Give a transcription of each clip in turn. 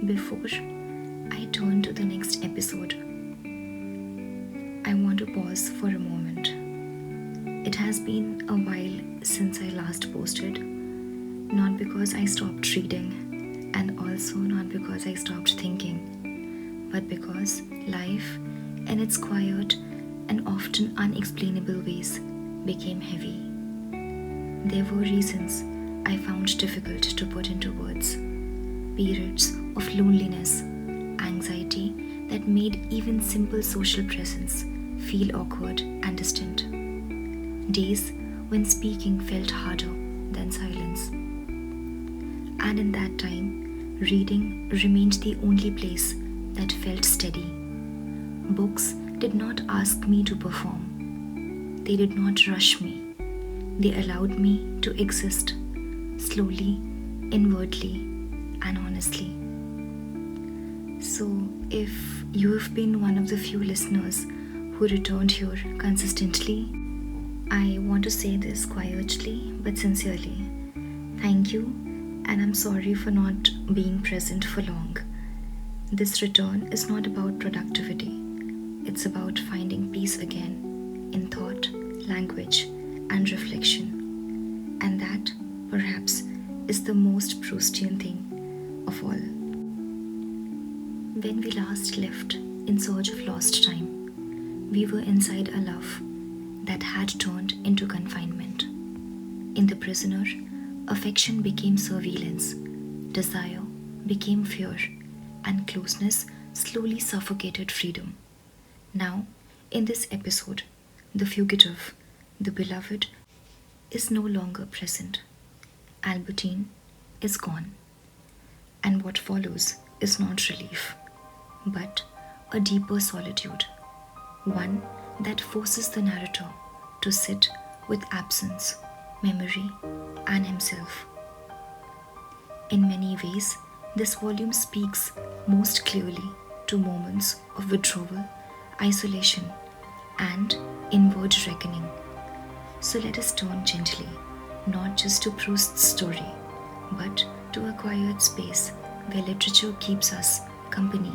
Before I turn to the next episode, I want to pause for a moment. It has been a while since I last posted, not because I stopped reading, and also not because I stopped thinking, but because life, in its quiet and often unexplainable ways, became heavy. There were reasons I found difficult to put into words, periods of loneliness, anxiety that made even simple social presence feel awkward and distant, days when speaking felt harder than silence. And in that time, reading remained the only place that felt steady. Books did not ask me to perform. They did not rush me. They allowed me to exist slowly, inwardly, and honestly. So, if you have been one of the few listeners who returned here consistently, I want to say this quietly but sincerely. Thank you, and I'm sorry for not being present for long. This return is not about productivity. It's about finding peace again in thought, language, and reflection. And that, perhaps, is the most Proustian thing of all. When we last left in search of lost time, we were inside a love that had turned into confinement. In The Prisoner, affection became surveillance, desire became fear, and closeness slowly suffocated freedom. Now, in this episode, the fugitive, the beloved, is no longer present. Albertine is gone. And what follows is not relief, but a deeper solitude, one that forces the narrator to sit with absence, memory, and himself. In many ways, this volume speaks most clearly to moments of withdrawal, isolation, and inward reckoning. So let us turn gently, not just to Proust's story, but to a quiet space where literature keeps us company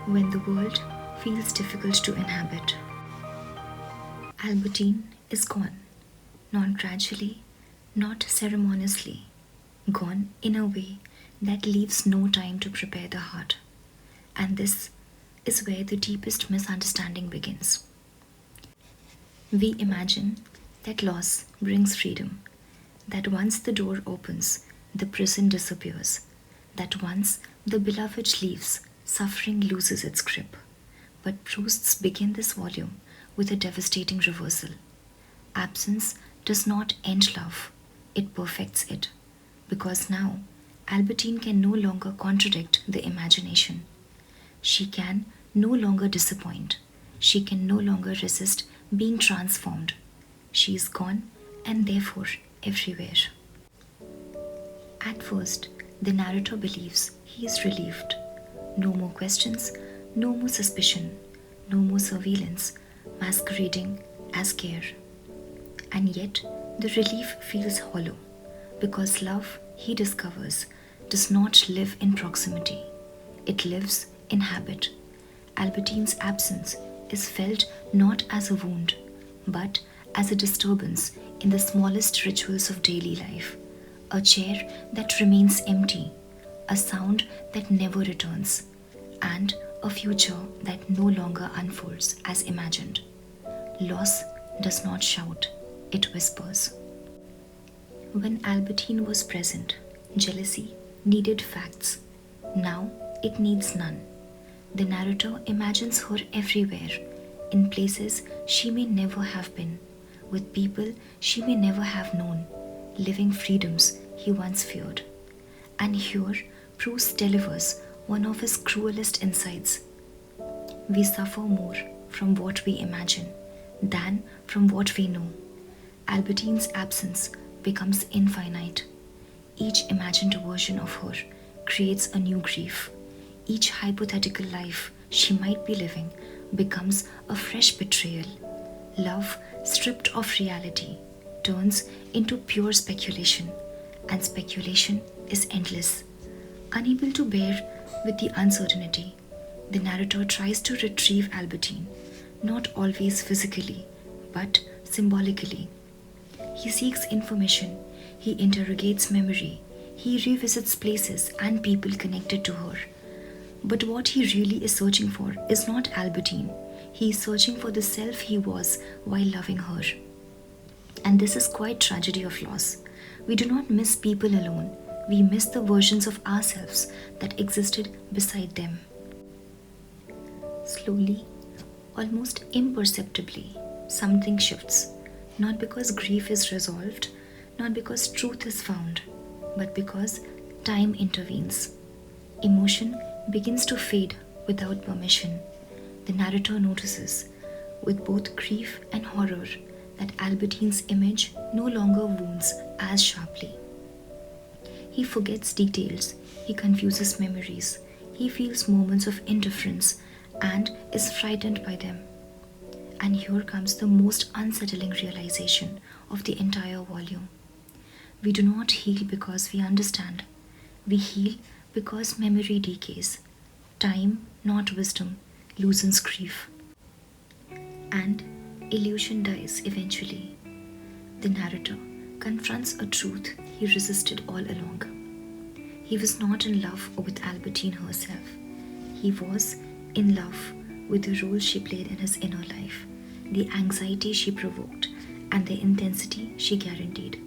when the world feels difficult to inhabit. Albertine is gone, not gradually, not ceremoniously, gone in a way that leaves no time to prepare the heart. And this is where the deepest misunderstanding begins. We imagine that loss brings freedom, that once the door opens, the prison disappears, that once the beloved leaves, suffering loses its grip. But Proust's begin this volume with a devastating reversal. Absence does not end love, it perfects it. Because now, Albertine can no longer contradict the imagination. She can no longer disappoint. She can no longer resist being transformed. She is gone and therefore everywhere. At first, the narrator believes he is relieved. No more questions, no more suspicion, no more surveillance, masquerading as care. And yet, the relief feels hollow, because love, he discovers, does not live in proximity. It lives in habit. Albertine's absence is felt not as a wound, but as a disturbance in the smallest rituals of daily life. A chair that remains empty, a sound that never returns, and a future that no longer unfolds as imagined. Loss does not shout, it whispers. When Albertine was present, jealousy needed facts. Now it needs none. The narrator imagines her everywhere, in places she may never have been, with people she may never have known, living freedoms he once feared. And here, Proust delivers one of his cruelest insights. We suffer more from what we imagine than from what we know. Albertine's absence becomes infinite. Each imagined version of her creates a new grief. Each hypothetical life she might be living becomes a fresh betrayal. Love, stripped of reality, turns into pure speculation, and speculation is endless. Unable to bear With the uncertainty, the narrator tries to retrieve Albertine, not always physically, but symbolically. He seeks information, he interrogates memory, he revisits places and people connected to her. But what he really is searching for is not Albertine. He is searching for the self he was while loving her. And this is quite tragedy of loss. We do not miss people alone. We miss the versions of ourselves that existed beside them. Slowly, almost imperceptibly, something shifts. Not because grief is resolved, not because truth is found, but because time intervenes. Emotion begins to fade without permission. The narrator notices, with both grief and horror, that Albertine's image no longer wounds as sharply. He forgets details, he confuses memories, he feels moments of indifference and is frightened by them. And here comes the most unsettling realization of the entire volume. We do not heal because we understand. We heal because memory decays. Time, not wisdom, loosens grief. And illusion dies eventually. The narrator confronts a truth he resisted all along. He was not in love with Albertine herself. He was in love with the role she played in his inner life, the anxiety she provoked, and the intensity she guaranteed.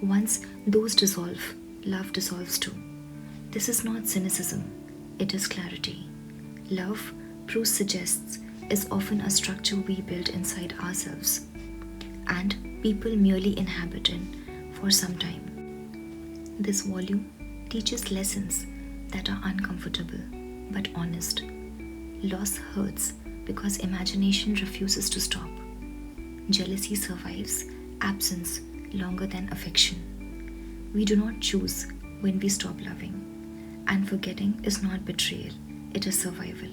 Once those dissolve, love dissolves too. This is not cynicism, it is clarity. Love, Proust suggests, is often a structure we build inside ourselves, and people merely inhabit in for some time. This volume teaches lessons that are uncomfortable but honest. Loss hurts because imagination refuses to stop. Jealousy survives absence longer than affection. We do not choose when we stop loving, and forgetting is not betrayal, it is survival.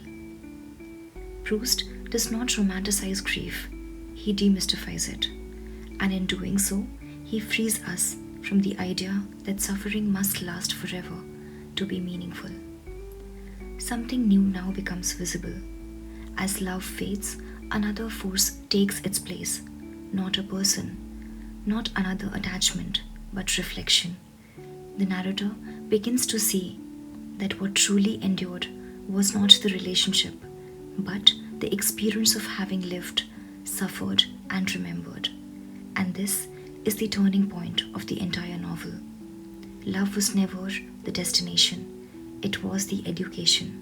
Proust does not romanticize grief, he demystifies it, and in doing so, he frees us from the idea that suffering must last forever to be meaningful. Something new now becomes visible. As love fades, another force takes its place, not a person, not another attachment, but reflection. The narrator begins to see that what truly endured was not the relationship, but the experience of having lived, suffered, and remembered. And this is the turning point of the entire novel. Love was never the destination, it was the education.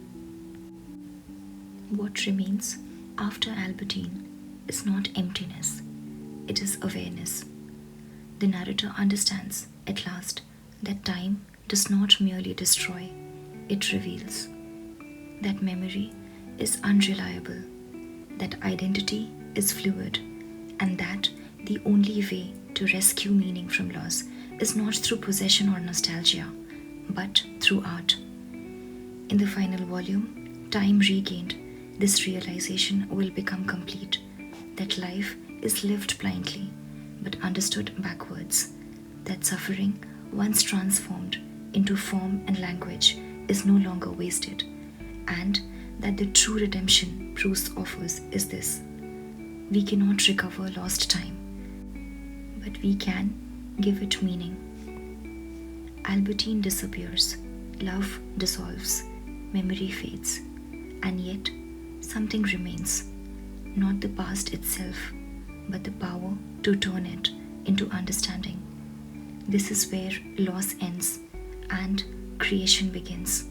What remains after Albertine is not emptiness, it is awareness. The narrator understands, at last, that time does not merely destroy, it reveals. That memory is unreliable, that identity is fluid, and that the only way to rescue meaning from loss is not through possession or nostalgia, but through art. In the final volume, Time Regained, this realization will become complete, that life is lived blindly, but understood backwards, that suffering, once transformed into form and language, is no longer wasted, and that the true redemption Proust offers is this: we cannot recover lost time, but we can give it meaning. Albertine disappears, love dissolves, memory fades, and yet something remains, not the past itself, but the power to turn it into understanding. This is where loss ends and creation begins.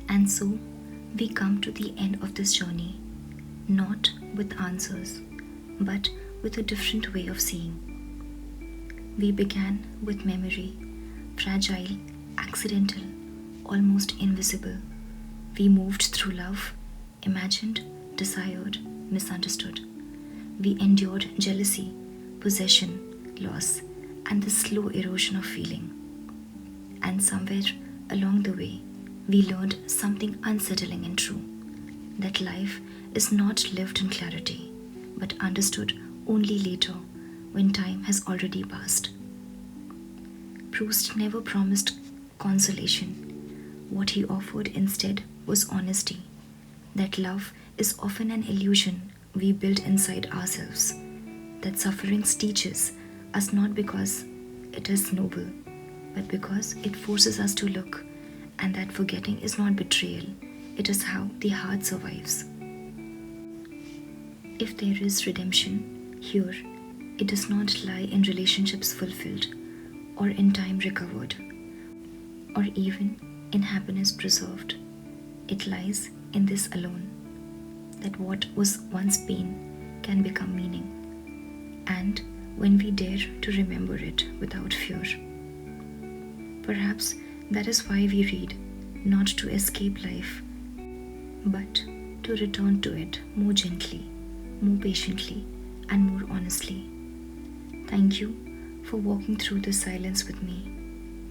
And so, we come to the end of this journey, not with answers, but with a different way of seeing. We began with memory, fragile, accidental, almost invisible. We moved through love, imagined, desired, misunderstood. We endured jealousy, possession, loss, and the slow erosion of feeling. And somewhere along the way, we learned something unsettling and true, that life is not lived in clarity, but understood only later when time has already passed. Proust never promised consolation. What he offered instead was honesty. That love is often an illusion we build inside ourselves. That suffering teaches us not because it is noble, but because it forces us to look, and that forgetting is not betrayal, it is how the heart survives. If there is redemption here, it does not lie in relationships fulfilled, or in time recovered, or even in happiness preserved. It lies in this alone, that what was once pain can become meaning, and when we dare to remember it without fear. Perhaps that is why we read, not to escape life, but to return to it more gently, more patiently, and more honestly. Thank you for walking through the silence with me.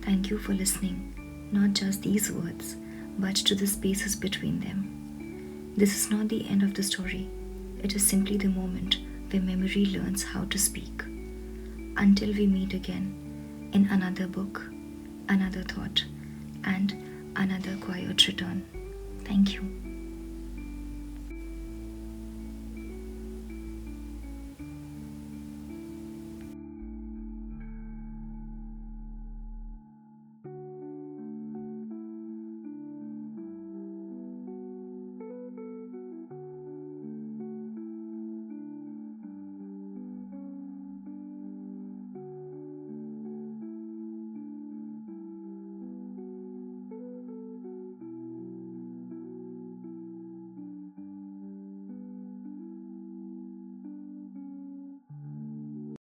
Thank you for listening, not just these words, but to the spaces between them. This is not the end of the story, it is simply the moment where memory learns how to speak. Until we meet again in another book, another thought, and another quiet return. Thank you.